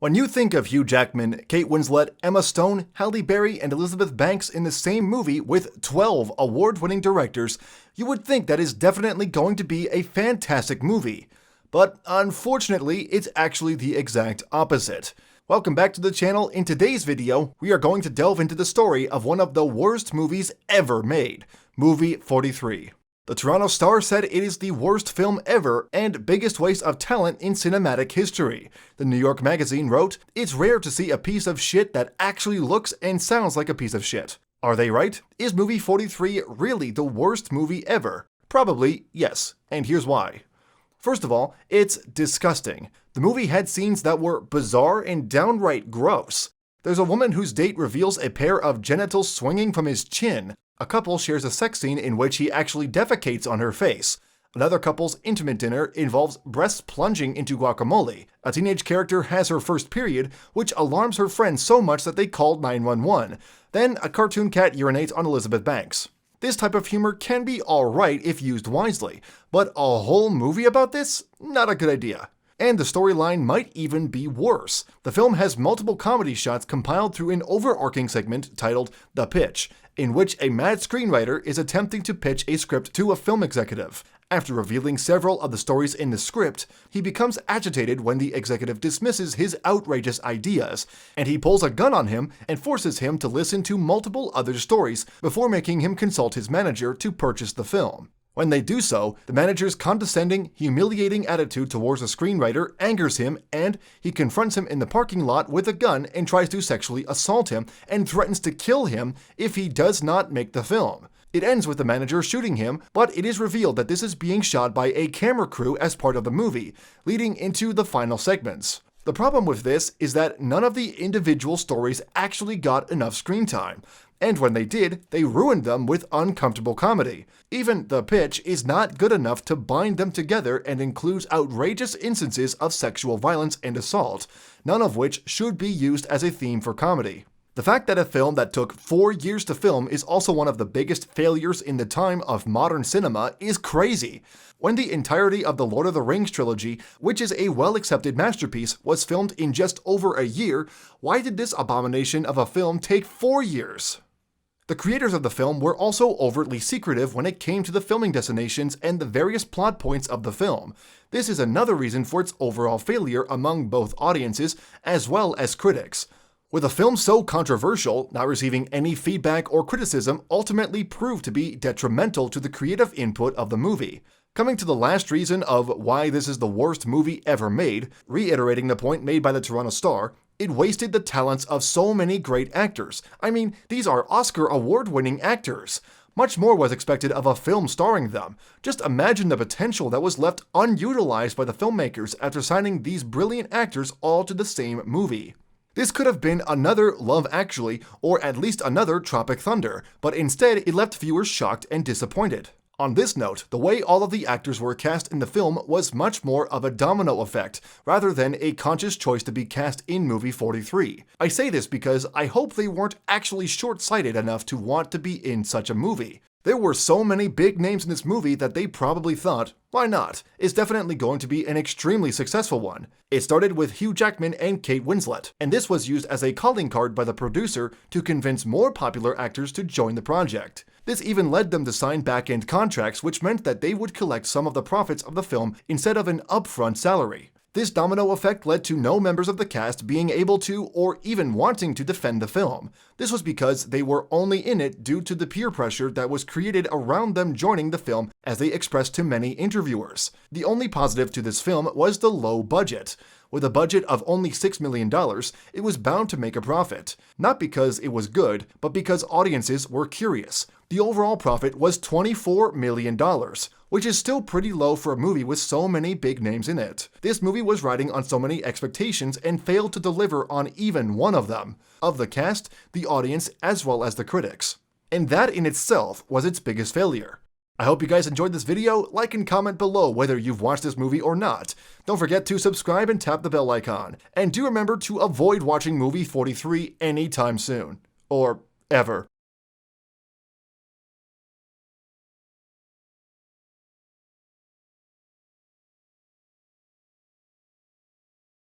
When you think of Hugh Jackman, Kate Winslet, Emma Stone, Halle Berry, and Elizabeth Banks in the same movie with 12 award-winning directors, you would think that is definitely going to be a fantastic movie. But unfortunately, it's actually the exact opposite. Welcome back to the channel. In today's video, we are going to delve into the story of one of the worst movies ever made, movie 43. The Toronto Star said it is the worst film ever and biggest waste of talent in cinematic history. The New York Magazine wrote, "It's rare to see a piece of shit that actually looks and sounds like a piece of shit." Are they right? Is movie 43 really the worst movie ever? Probably yes, and here's why. First of all, it's disgusting. The movie had scenes that were bizarre and downright gross. There's a woman whose date reveals a pair of genitals swinging from his chin. A couple shares a sex scene in which he actually defecates on her face. Another couple's intimate dinner involves breasts plunging into guacamole. A teenage character has her first period, which alarms her friends so much that they called 911. Then a cartoon cat urinates on Elizabeth Banks. This type of humor can be alright if used wisely, but a whole movie about this? Not a good idea. And the storyline might even be worse. The film has multiple comedy shots compiled through an overarching segment titled The Pitch, in which a mad screenwriter is attempting to pitch a script to a film executive. After revealing several of the stories in the script, he becomes agitated when the executive dismisses his outrageous ideas, and he pulls a gun on him and forces him to listen to multiple other stories before making him consult his manager to purchase the film. When they do so, the manager's condescending, humiliating attitude towards the screenwriter angers him, and he confronts him in the parking lot with a gun and tries to sexually assault him and threatens to kill him if he does not make the film. It ends with the manager shooting him, but it is revealed that this is being shot by a camera crew as part of the movie, leading into the final segments. The problem with this is that none of the individual stories actually got enough screen time, and when they did, they ruined them with uncomfortable comedy. Even The Pitch is not good enough to bind them together and includes outrageous instances of sexual violence and assault, none of which should be used as a theme for comedy. The fact that a film that took 4 years to film is also one of the biggest failures in the time of modern cinema is crazy. When the entirety of the Lord of the Rings trilogy, which is a well-accepted masterpiece, was filmed in just over a year, why did this abomination of a film take 4 years? The creators of the film were also overtly secretive when it came to the filming destinations and the various plot points of the film. This is another reason for its overall failure among both audiences as well as critics. With a film so controversial, not receiving any feedback or criticism ultimately proved to be detrimental to the creative input of the movie. Coming to the last reason of why this is the worst movie ever made, reiterating the point made by the Toronto Star, it wasted the talents of so many great actors. I mean, these are Oscar award-winning actors. Much more was expected of a film starring them. Just imagine the potential that was left unutilized by the filmmakers after signing these brilliant actors all to the same movie. This could have been another Love Actually, or at least another Tropic Thunder, but instead it left viewers shocked and disappointed. On this note, the way all of the actors were cast in the film was much more of a domino effect, rather than a conscious choice to be cast in movie 43. I say this because I hope they weren't actually short-sighted enough to want to be in such a movie. There were so many big names in this movie that they probably thought, why not? It's definitely going to be an extremely successful one. It started with Hugh Jackman and Kate Winslet, and this was used as a calling card by the producer to convince more popular actors to join the project. This even led them to sign back-end contracts, which meant that they would collect some of the profits of the film instead of an upfront salary. This domino effect led to no members of the cast being able to or even wanting to defend the film. This was because they were only in it due to the peer pressure that was created around them joining the film, as they expressed to many interviewers. The only positive to this film was the low budget. With a budget of only $6 million, it was bound to make a profit. Not because it was good, but because audiences were curious. The overall profit was $24 million, which is still pretty low for a movie with so many big names in it. This movie was riding on so many expectations and failed to deliver on even one of them, of the cast, the audience, as well as the critics. And that in itself was its biggest failure. I hope you guys enjoyed this video. Like and comment below whether you've watched this movie or not. Don't forget to subscribe and tap the bell icon. And do remember to avoid watching movie 43 anytime soon. Or ever.